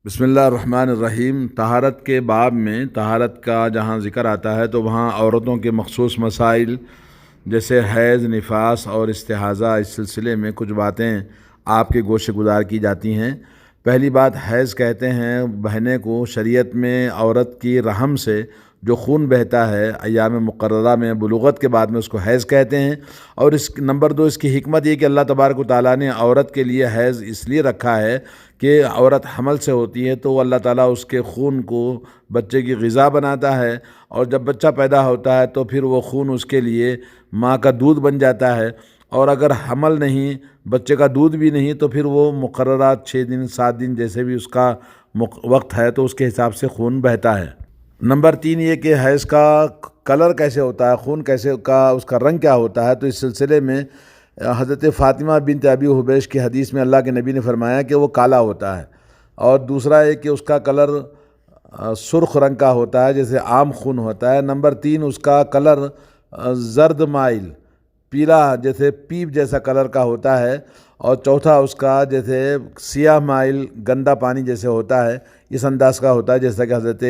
بسم اللہ الرحمن الرحیم۔ طہارت کے باب میں طہارت کا جہاں ذکر آتا ہے تو وہاں عورتوں کے مخصوص مسائل جیسے حیض، نفاس اور استحاضہ، اس سلسلے میں کچھ باتیں آپ کے گوشِ گزار کی جاتی ہیں۔ پہلی بات، حیض کہتے ہیں بہنے کو شریعت میں عورت کی رحم سے جو خون بہتا ہے ایام مقررہ میں، بلوغت کے بعد میں اس کو حیض کہتے ہیں۔ اور نمبر دو، اس کی حکمت یہ کہ اللہ تبارک و تعالیٰ نے عورت کے لیے حیض اس لیے رکھا ہے کہ عورت حمل سے ہوتی ہے تو اللہ تعالیٰ اس کے خون کو بچے کی غذا بناتا ہے، اور جب بچہ پیدا ہوتا ہے تو پھر وہ خون اس کے لیے ماں کا دودھ بن جاتا ہے، اور اگر حمل نہیں، بچے کا دودھ بھی نہیں، تو پھر وہ مقررہ 6 دن 7 دن جیسے بھی اس کا وقت ہے تو اس کے حساب سے خون بہتا ہے۔ نمبر 3 یہ کہ حیض کا کلر کیسے ہوتا ہے، خون کیسے کا، اس کا رنگ کیا ہوتا ہے، تو اس سلسلے میں حضرت فاطمہ بنت ابی حبیش کی حدیث میں اللہ کے نبی نے فرمایا کہ وہ کالا ہوتا ہے، اور دوسرا ہے کہ اس کا کلر سرخ رنگ کا ہوتا ہے جیسے عام خون ہوتا ہے۔ نمبر 3 اس کا کلر زرد مائل پیلا جیسے پیپ جیسا کلر کا ہوتا ہے، اور چوتھا اس کا جیسے سیاہ مائل گندا پانی جیسے ہوتا ہے، اس انداز کا ہوتا ہے جیسا کہ حضرت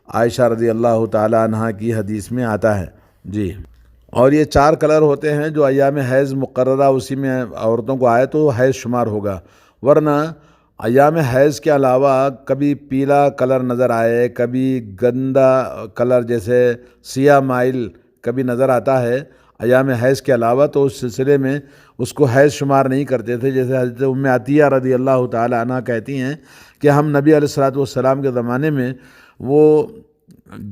عائشہ رضی اللہ تعالیٰ عنہا کی حدیث میں آتا ہے جی۔ اور یہ 4 کلر ہوتے ہیں جو ایام حیض مقررہ اسی میں عورتوں کو آئے تو حیض شمار ہوگا، ورنہ ایام حیض کے علاوہ کبھی پیلا کلر نظر آئے، کبھی گندا کلر جیسے سیاہ مائل کبھی نظر آتا ہے ایام حیض کے علاوہ، تو اس سلسلے میں اس کو حیض شمار نہیں کرتے تھے۔ جیسے حضرت ام عطیہ رضی اللہ تعالیٰ عنہ کہتی ہیں کہ ہم نبی علیہ الصلوۃ والسلام کے زمانے میں وہ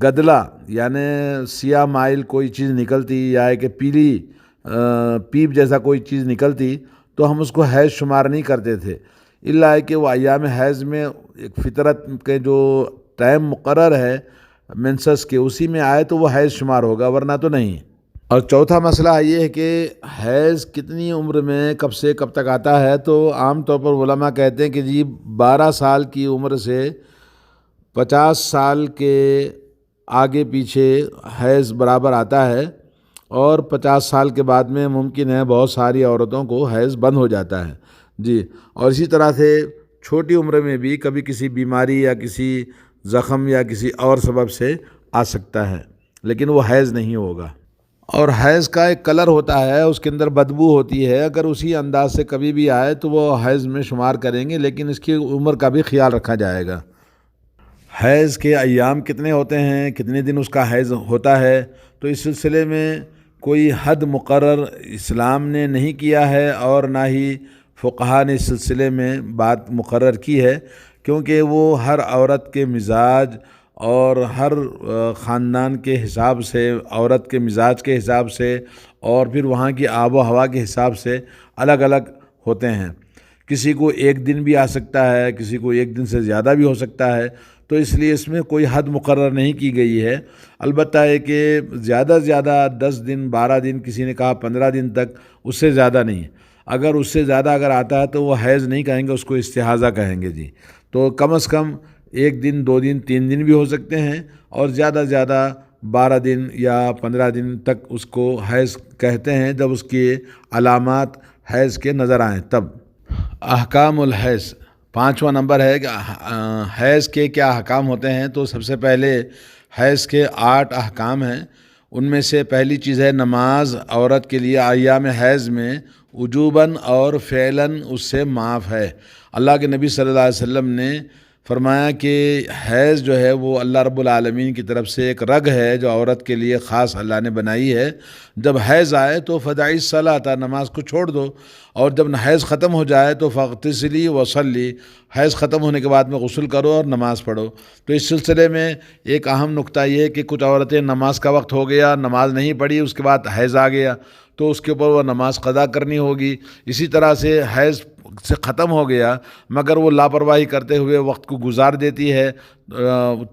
گدلا یعنی سیاہ مائل کوئی چیز نکلتی یا کہ پیلی پیپ جیسا کوئی چیز نکلتی تو ہم اس کو حیض شمار نہیں کرتے تھے، الا کہ وہ ایام حیض میں ایک فطرت کے جو ٹائم مقرر ہے منسس کے اسی میں آئے تو وہ حیض شمار ہوگا، ورنہ تو نہیں۔ اور چوتھا مسئلہ یہ ہے کہ حیض کتنی عمر میں کب سے کب تک آتا ہے، تو عام طور پر علماء کہتے ہیں کہ جی 12 سال کی عمر سے 50 سال کے آگے پیچھے حیض برابر آتا ہے، اور 50 سال کے بعد میں ممکن ہے بہت ساری عورتوں کو حیض بند ہو جاتا ہے جی۔ اور اسی طرح سے چھوٹی عمر میں بھی کبھی کسی بیماری یا کسی زخم یا کسی اور سبب سے آ سکتا ہے، لیکن وہ حیض نہیں ہوگا۔ اور حیض کا ایک کلر ہوتا ہے، اس کے اندر بدبو ہوتی ہے، اگر اسی انداز سے کبھی بھی آئے تو وہ حیض میں شمار کریں گے، لیکن اس کی عمر کا بھی خیال رکھا جائے گا۔ حیض کے ایام کتنے ہوتے ہیں، کتنے دن اس کا حیض ہوتا ہے، تو اس سلسلے میں کوئی حد مقرر اسلام نے نہیں کیا ہے، اور نہ ہی فقہا نے اس سلسلے میں بات مقرر کی ہے، کیونکہ وہ ہر عورت کے مزاج اور ہر خاندان کے حساب سے، عورت کے مزاج کے حساب سے، اور پھر وہاں کی آب و ہوا کے حساب سے الگ الگ ہوتے ہیں۔ کسی کو 1 دن بھی آ سکتا ہے، کسی کو 1 دن سے زیادہ بھی ہو سکتا ہے، تو اس لیے اس میں کوئی حد مقرر نہیں کی گئی ہے۔ البتہ ہے کہ زیادہ سے زیادہ 10 دن 12 دن، کسی نے کہا 15 دن تک، اس سے زیادہ نہیں۔ اگر اس سے زیادہ اگر آتا ہے تو وہ حیض نہیں کہیں گے، اس کو استحاضہ کہیں گے جی۔ تو کم از کم 1 دن 2 دن 3 دن بھی ہو سکتے ہیں، اور زیادہ سے زیادہ 12 دن یا 15 دن تک اس کو حیض کہتے ہیں، جب اس کی علامات حیض کے نظر آئیں تب۔ احکام الحیض 5واں نمبر ہے کہ حیض کے کیا احکام ہوتے ہیں، تو سب سے پہلے حیض کے 8 احکام ہیں۔ ان میں سے پہلی چیز ہے نماز عورت کے لیے ایام حیض میں وجوباً اور فعلاً اس سے معاف ہے۔ اللہ کے نبی صلی اللہ علیہ وسلم نے فرمایا کہ حیض جو ہے وہ اللہ رب العالمین کی طرف سے ایک رگ ہے جو عورت کے لیے خاص اللہ نے بنائی ہے۔ جب حیض آئے تو فدعی الصلاۃ، نماز کو چھوڑ دو، اور جب حیض ختم ہو جائے تو فاغتسلی وصلی، حیض ختم ہونے کے بعد میں غسل کرو اور نماز پڑھو۔ تو اس سلسلے میں ایک اہم نقطہ یہ ہے کہ کچھ عورتیں نماز کا وقت ہو گیا، نماز نہیں پڑھی، اس کے بعد حیض آ گیا تو اس کے اوپر وہ نماز قضا کرنی ہوگی۔ اسی طرح سے حیض سے ختم ہو گیا مگر وہ لاپرواہی کرتے ہوئے وقت کو گزار دیتی ہے،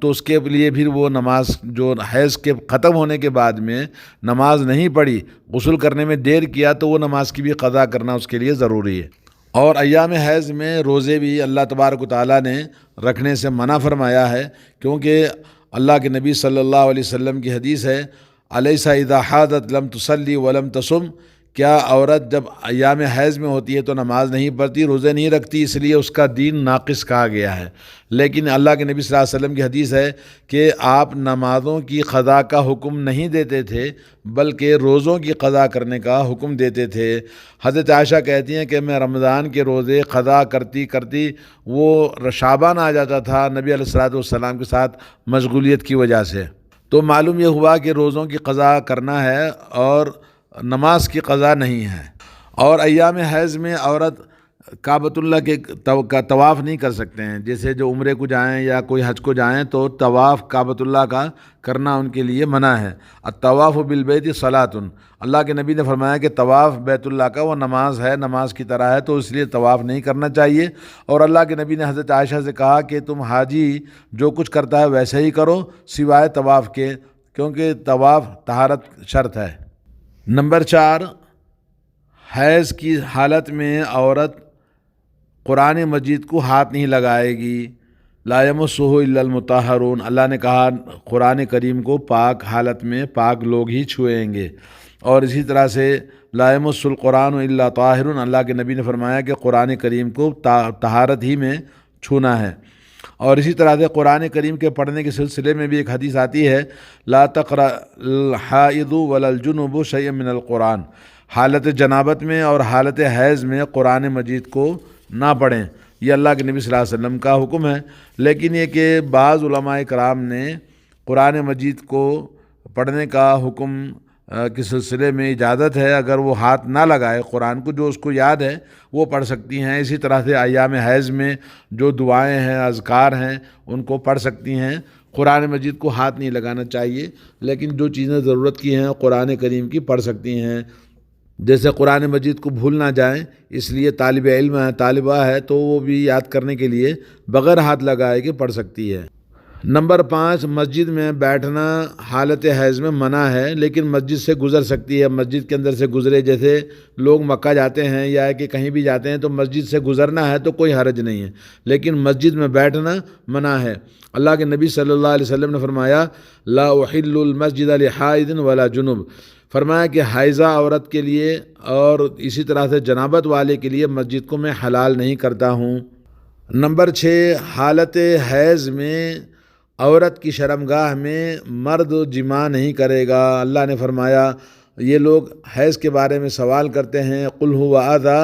تو اس کے لیے پھر وہ نماز جو حیض کے ختم ہونے کے بعد میں نماز نہیں پڑھی، غسل کرنے میں دیر کیا، تو وہ نماز کی بھی قضا کرنا اس کے لیے ضروری ہے۔ اور ایام حیض میں روزے بھی اللہ تبارک و تعالیٰ نے رکھنے سے منع فرمایا ہے، کیونکہ اللہ کے نبی صلی اللہ علیہ وسلم کی حدیث ہے، الیس اذا حاضت لم تصلی ولم تصم، کیا عورت جب ایام حیض میں ہوتی ہے تو نماز نہیں پڑھتی، روزے نہیں رکھتی، اس لیے اس کا دین ناقص کہا گیا ہے؟ لیکن اللہ کے نبی صلی اللہ علیہ وسلم کی حدیث ہے کہ آپ نمازوں کی قضا کا حکم نہیں دیتے تھے بلکہ روزوں کی قضا کرنے کا حکم دیتے تھے۔ حضرت عائشہ کہتی ہیں کہ میں رمضان کے روزے قضا کرتی کرتی وہ شعبان آ جاتا تھا نبی علیہ الصلوۃ والسلام کے ساتھ مشغولیت کی وجہ سے۔ تو معلوم یہ ہوا کہ روزوں کی قضا کرنا ہے اور نماز کی قضا نہیں ہے۔ اور ایام حیض میں عورت کعبۃ اللہ کا طواف نہیں کر سکتے ہیں، جیسے جو عمرے کو جائیں یا کوئی حج کو جائیں تو طواف کعبۃ اللہ کا کرنا ان کے لیے منع ہے۔ الطواف بالبیت صلاۃ، اللہ کے نبی نے فرمایا کہ طواف بیت اللہ کا وہ نماز ہے، نماز کی طرح ہے، تو اس لیے طواف نہیں کرنا چاہیے۔ اور اللہ کے نبی نے حضرت عائشہ سے کہا کہ تم حاجی جو کچھ کرتا ہے ویسے ہی کرو سوائے طواف کے، کیونکہ طواف طہارت شرط ہے۔ نمبر 4، حیض کی حالت میں عورت قرآن مجید کو ہاتھ نہیں لگائے گی۔ لا یمسہ الا المطہرون، اللہ نے کہا قرآن کریم کو پاک حالت میں پاک لوگ ہی چھوئیں گے۔ اور اسی طرح سے لا یمس القرآن الا طاہر، اللہ کے نبی نے فرمایا کہ قرآن کریم کو طہارت ہی میں چھونا ہے۔ اور اسی طرح سے قرآن کریم کے پڑھنے کے سلسلے میں بھی ایک حدیث آتی ہے، لا تقرأ الحائض ولا الجنوب شیئا من القرآن، حالت جنابت میں اور حالت حیض میں قرآن مجید کو نہ پڑھیں، یہ اللہ کے نبی صلی اللہ علیہ وسلم کا حکم ہے۔ لیکن یہ کہ بعض علماء کرام نے قرآن مجید کو پڑھنے کا حکم کے سلسلے میں اجازت ہے، اگر وہ ہاتھ نہ لگائے قرآن کو، جو اس کو یاد ہے وہ پڑھ سکتی ہیں۔ اسی طرح سے ایام حیض میں جو دعائیں ہیں، اذکار ہیں، ان کو پڑھ سکتی ہیں۔ قرآن مجید کو ہاتھ نہیں لگانا چاہیے، لیکن جو چیزیں ضرورت کی ہیں قرآن کریم کی پڑھ سکتی ہیں۔ جیسے قرآن مجید کو بھول نہ جائیں، اس لیے طالب علم ہے، طالبہ ہے، تو وہ بھی یاد کرنے کے لیے بغیر ہاتھ لگائے کے پڑھ سکتی ہے۔ نمبر 5، مسجد میں بیٹھنا حالت حیض میں منع ہے، لیکن مسجد سے گزر سکتی ہے، مسجد کے اندر سے گزرے۔ جیسے لوگ مکہ جاتے ہیں یا کہ کہیں بھی جاتے ہیں تو مسجد سے گزرنا ہے تو کوئی حرج نہیں ہے، لیکن مسجد میں بیٹھنا منع ہے۔ اللہ کے نبی صلی اللہ علیہ وسلم نے فرمایا لا احل المسجد لحائض ولا جنب، فرمایا کہ حائضہ عورت کے لیے اور اسی طرح سے جنابت والے کے لیے مسجد کو میں حلال نہیں کرتا ہوں۔ نمبر 6، حالت حیض میں عورت کی شرمگاہ میں مرد جماع نہیں کرے گا۔ اللہ نے فرمایا، یہ لوگ حیض کے بارے میں سوال کرتے ہیں، قل هو اذی،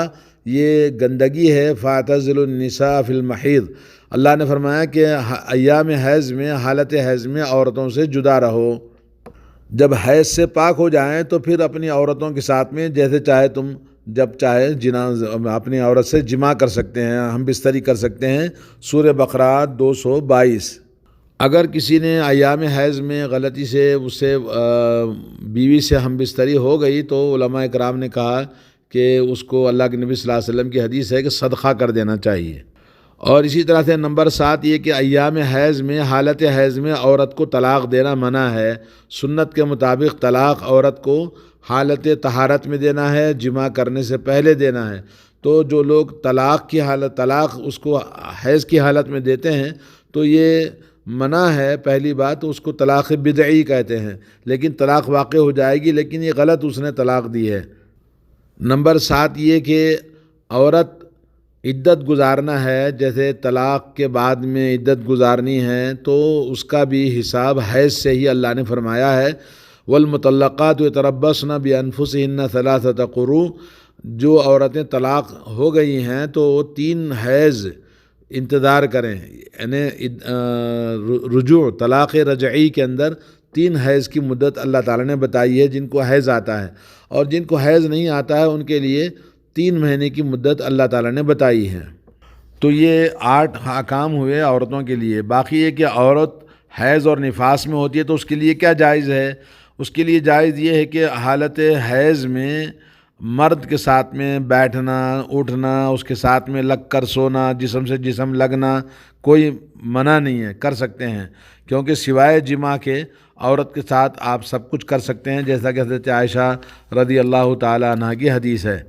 یہ گندگی ہے، فاعتزلوا النساء فی المحیض، اللہ نے فرمایا کہ ایام حیض میں، حالت حیض میں عورتوں سے جدا رہو۔ جب حیض سے پاک ہو جائیں تو پھر اپنی عورتوں کے ساتھ میں جیسے چاہے تم جب چاہے اپنی عورت سے جماع کر سکتے ہیں، ہم بستری کر سکتے ہیں۔ سورہ بقرہ 222۔ اگر کسی نے ایام حیض میں غلطی سے اس سے بیوی سے ہم بستری ہو گئی تو علماء کرام نے کہا کہ اس کو اللہ کے نبی صلی اللہ علیہ وسلم کی حدیث ہے کہ صدقہ کر دینا چاہیے۔ اور اسی طرح سے نمبر 7 یہ کہ ایام حیض میں، حالت حیض میں عورت کو طلاق دینا منع ہے۔ سنت کے مطابق طلاق عورت کو حالت طہارت میں دینا ہے، جماع کرنے سے پہلے دینا ہے۔ تو جو لوگ طلاق اس کو حیض کی حالت میں دیتے ہیں تو یہ منع ہے۔ پہلی بات اس کو طلاق بدعی کہتے ہیں، لیکن طلاق واقع ہو جائے گی، لیکن یہ غلط اس نے طلاق دی ہے۔ نمبر 7 یہ کہ عورت عدت گزارنا ہے، جیسے طلاق کے بعد میں عدت گزارنی ہے تو اس کا بھی حساب حیض سے ہی اللہ نے فرمایا ہے، والمطلقات یتربصن بانفسهن ثلاثة قروء، جو عورتیں طلاق ہو گئی ہیں تو 3 حیض انتظار کریں، یعنی رجوع طلاق رجعی کے اندر 3 حیض کی مدت اللہ تعالیٰ نے بتائی ہے جن کو حیض آتا ہے، اور جن کو حیض نہیں آتا ہے ان کے لیے 3 مہینے کی مدت اللہ تعالیٰ نے بتائی ہے۔ تو یہ 8 احکام ہوئے عورتوں کے لیے۔ باقی یہ کہ عورت حیض اور نفاس میں ہوتی ہے تو اس کے لیے کیا جائز ہے؟ اس کے لیے جائز یہ ہے کہ حالت حیض میں مرد کے ساتھ میں بیٹھنا، اٹھنا، اس کے ساتھ میں لگ کر سونا، جسم سے جسم لگنا کوئی منع نہیں ہے، کر سکتے ہیں، کیونکہ سوائے جماع کے عورت کے ساتھ آپ سب کچھ کر سکتے ہیں، جیسا کہ حضرت عائشہ رضی اللہ تعالیٰ عنہ کی حدیث ہے۔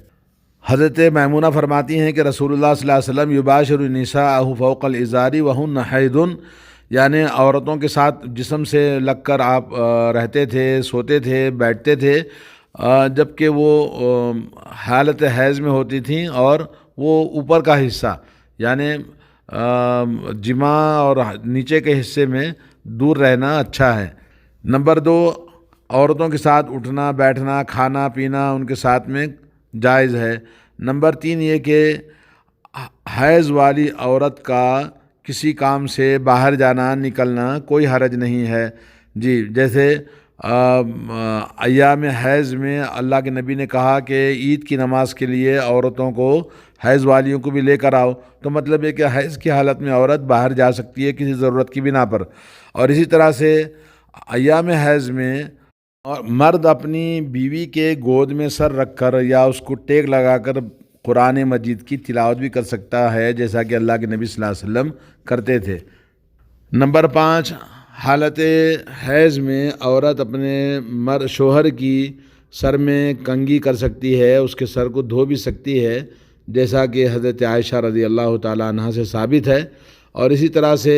حضرت میمونہ فرماتی ہیں کہ رسول اللہ صلی اللہ علیہ وسلم یباشر النساء فوق الازار وہن حیض، یعنی عورتوں کے ساتھ جسم سے لگ کر آپ رہتے تھے، سوتے تھے، بیٹھتے تھے، جبکہ وہ حالت حیض میں ہوتی تھیں، اور وہ اوپر کا حصہ یعنی جماع اور نیچے کے حصے میں دور رہنا اچھا ہے۔ نمبر 2، عورتوں کے ساتھ اٹھنا بیٹھنا کھانا پینا ان کے ساتھ میں جائز ہے۔ نمبر 3 یہ کہ حیض والی عورت کا کسی کام سے باہر جانا نکلنا کوئی حرج نہیں ہے۔ جی، جیسے ایام حیض میں اللہ کے نبی نے کہا کہ عید کی نماز کے لیے عورتوں کو، حیض والیوں کو بھی لے کر آؤ، تو مطلب ہے کہ حیض کی حالت میں عورت باہر جا سکتی ہے کسی ضرورت کی بنا پر۔ اور اسی طرح سے ایام حیض میں اور مرد اپنی بیوی کے گود میں سر رکھ کر یا اس کو ٹیک لگا کر قرآن مجید کی تلاوت بھی کر سکتا ہے، جیسا کہ اللہ کے نبی صلی اللہ علیہ وسلم کرتے تھے۔ نمبر 5، حالت حیض میں عورت اپنے شوہر کی سر میں کنگھی کر سکتی ہے، اس کے سر کو دھو بھی سکتی ہے، جیسا کہ حضرت عائشہ رضی اللہ تعالیٰ عنہ سے ثابت ہے۔ اور اسی طرح سے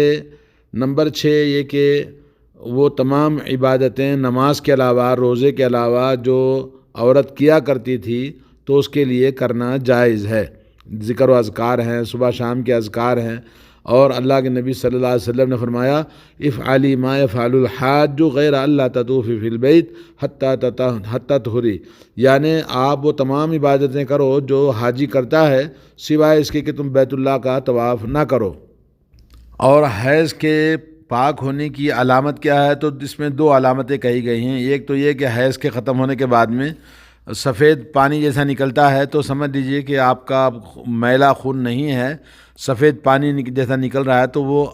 نمبر 6 یہ کہ وہ تمام عبادتیں نماز کے علاوہ روزے کے علاوہ جو عورت کیا کرتی تھی تو اس کے لیے کرنا جائز ہے۔ ذکر و اذکار ہیں، صبح شام کے اذکار ہیں، اور اللہ کے نبی صلی اللہ علیہ وسلم نے فرمایا افعلی ما یفعل الحاج غیر اللہ تطوفی فی البیت حتی طہری، یعنی آپ وہ تمام عبادتیں کرو جو حاجی کرتا ہے سوائے اس کے کہ تم بیت اللہ کا طواف نہ کرو۔ اور حیض کے پاک ہونے کی علامت کیا ہے؟ تو اس میں 2 علامتیں کہی گئی ہیں۔ ایک تو یہ کہ حیض کے ختم ہونے کے بعد میں سفید پانی جیسا نکلتا ہے تو سمجھ لیجئے کہ آپ کا میلا خون نہیں ہے، سفید پانی جیسا نکل رہا ہے، تو وہ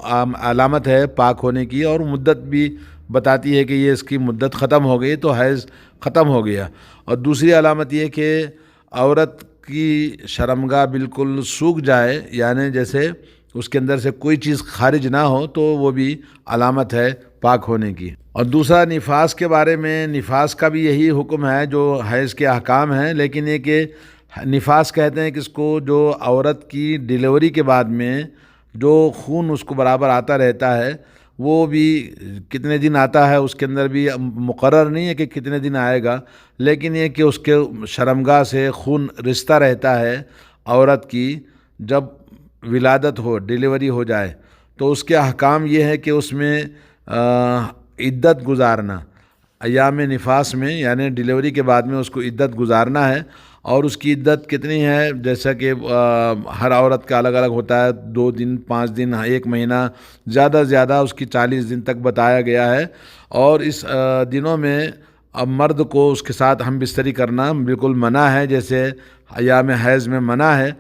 علامت ہے پاک ہونے کی، اور مدت بھی بتاتی ہے کہ یہ اس کی مدت ختم ہو گئی تو حیض ختم ہو گیا۔ اور دوسری علامت یہ کہ عورت کی شرمگاہ بالکل سوکھ جائے، یعنی جیسے اس کے اندر سے کوئی چیز خارج نہ ہو، تو وہ بھی علامت ہے پاک ہونے کی۔ اور دوسرا نفاس کے بارے میں، نفاس کا بھی یہی حکم ہے جو حیض کے احکام ہیں، لیکن یہ کہ نفاس کہتے ہیں کہ اس کو جو عورت کی ڈیلیوری کے بعد میں جو خون اس کو برابر آتا رہتا ہے، وہ بھی کتنے دن آتا ہے اس کے اندر بھی مقرر نہیں ہے کہ کتنے دن آئے گا، لیکن یہ کہ اس کے شرمگاہ سے خون رستا رہتا ہے عورت کی جب ولادت ہو، ڈیلیوری ہو جائے، تو اس کے احکام یہ ہے کہ اس میں عدت گزارنا ایام نفاس میں، یعنی ڈیلیوری کے بعد میں اس کو عدت گزارنا ہے۔ اور اس کی عدت کتنی ہے؟ جیسا کہ ہر عورت کا الگ الگ ہوتا ہے، 2 دن 5 دن 1 مہینہ، زیادہ سے زیادہ اس کی 40 دن تک بتایا گیا ہے۔ اور اس دنوں میں اب مرد کو اس کے ساتھ ہم بستری کرنا بالکل منع ہے، جیسے ایام حیض میں منع ہے۔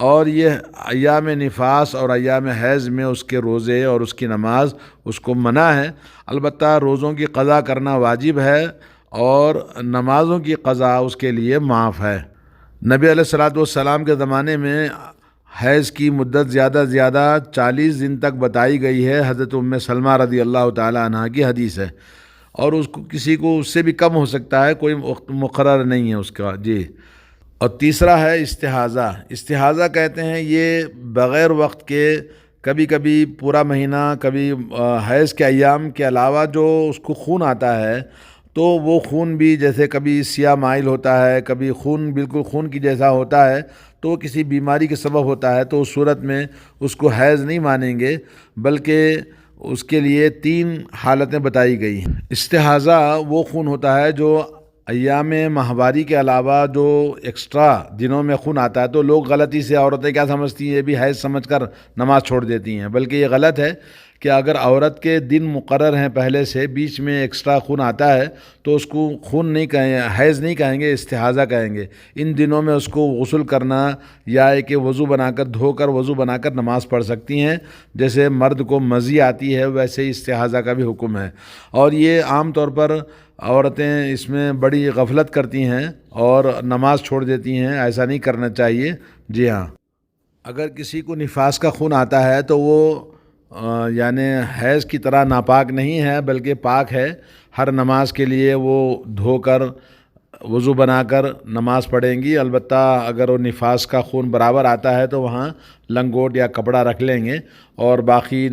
اور یہ ایام نفاس اور ایام حیض میں اس کے روزے اور اس کی نماز اس کو منع ہے۔ البتہ روزوں کی قضا کرنا واجب ہے، اور نمازوں کی قضا اس کے لیے معاف ہے۔ نبی علیہ الصلوۃ والسلام کے زمانے میں حیض کی مدت زیادہ سے زیادہ 40 دن تک بتائی گئی ہے، حضرت ام سلمہ رضی اللہ تعالی عنہ کی حدیث ہے، اور اس کو کسی کو اس سے بھی کم ہو سکتا ہے، کوئی مقرر نہیں ہے اس کا۔ جی۔ اور تیسرا ہے استحاضہ۔ استحاضہ کہتے ہیں یہ بغیر وقت کے کبھی کبھی پورا مہینہ، کبھی حیض کے ایام کے علاوہ جو اس کو خون آتا ہے، تو وہ خون بھی جیسے کبھی سیاہ مائل ہوتا ہے، کبھی خون بالکل خون کی جیسا ہوتا ہے، تو کسی بیماری کے سبب ہوتا ہے، تو اس صورت میں اس کو حیض نہیں مانیں گے، بلکہ اس کے لیے 3 حالتیں بتائی گئی ہیں۔ استحاضہ وہ خون ہوتا ہے جو ایام ماہواری کے علاوہ جو ایکسٹرا دنوں میں خون آتا ہے، تو لوگ غلطی سے عورتیں کیا سمجھتی ہیں، یہ بھی حیض سمجھ کر نماز چھوڑ دیتی ہیں، بلکہ یہ غلط ہے کہ اگر عورت کے دن مقرر ہیں پہلے سے، بیچ میں ایکسٹرا خون آتا ہے، تو اس کو خون نہیں کہیں، حیض نہیں کہیں گے، استحاضہ کہیں گے۔ ان دنوں میں اس کو غسل کرنا یا کہ وضو بنا کر دھو کر وضو بنا کر نماز پڑھ سکتی ہیں، جیسے مرد کو مزی آتی ہے ویسے ہی استحاضہ کا بھی حکم ہے۔ اور یہ عام طور پر عورتیں اس میں بڑی غفلت کرتی ہیں اور نماز چھوڑ دیتی ہیں، ایسا نہیں کرنا چاہیے۔ جی ہاں، اگر کسی کو نفاس کا خون آتا ہے تو وہ یعنی حیض کی طرح ناپاک نہیں ہے، بلکہ پاک ہے۔ ہر نماز کے لیے وہ دھو کر وضو بنا کر نماز پڑھیں گی، البتہ اگر وہ نفاس کا خون برابر آتا ہے تو وہاں لنگوٹ یا کپڑا رکھ لیں گے۔ اور باقی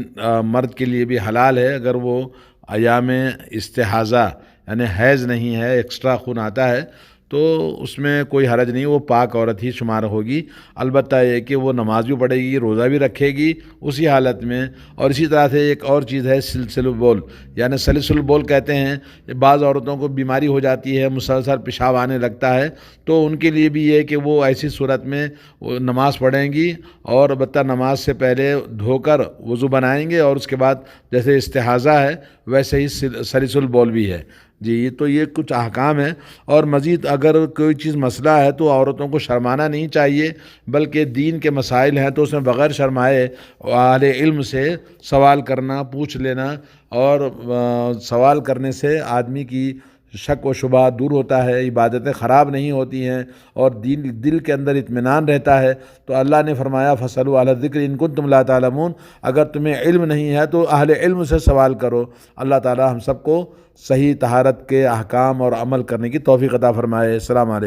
مرد کے لیے بھی حلال ہے، اگر وہ ایام استحاضہ یعنی حیض نہیں ہے، ایکسٹرا خون آتا ہے، تو اس میں کوئی حرج نہیں، وہ پاک عورت ہی شمار ہوگی۔ البتہ یہ کہ وہ نماز بھی پڑھے گی، روزہ بھی رکھے گی اسی حالت میں۔ اور اسی طرح سے ایک اور چیز ہے سلسل بول، یعنی سلسل بول کہتے ہیں، بعض عورتوں کو بیماری ہو جاتی ہے، مسلسل پیشاب آنے لگتا ہے، تو ان کے لیے بھی یہ کہ وہ ایسی صورت میں وہ نماز پڑھیں گی، اور البتہ نماز سے پہلے دھو کر وضو بنائیں گے، اور اس کے بعد جیسے استحاضہ ہے ویسے ہی سلسل بول بھی ہے جی۔ تو یہ کچھ احکام ہیں، اور مزید اگر کوئی چیز مسئلہ ہے تو عورتوں کو شرمانا نہیں چاہیے، بلکہ دین کے مسائل ہیں تو اس میں بغیر شرمائے اہل علم سے سوال کرنا، پوچھ لینا، اور سوال کرنے سے آدمی کی شک و شبہ دور ہوتا ہے، عبادتیں خراب نہیں ہوتی ہیں، اور دل کے اندر اطمینان رہتا ہے۔ تو اللہ نے فرمایا فَاسْأَلُوا أَهْلَ الذِّكْرِ إِن كُنتُمْ لَا تَعْلَمُونَ، اگر تمہیں علم نہیں ہے تو اہل علم سے سوال کرو۔ اللہ تعالی ہم سب کو صحیح طہارت کے احکام اور عمل کرنے کی توفیق عطا فرمائے۔ السلام علیکم۔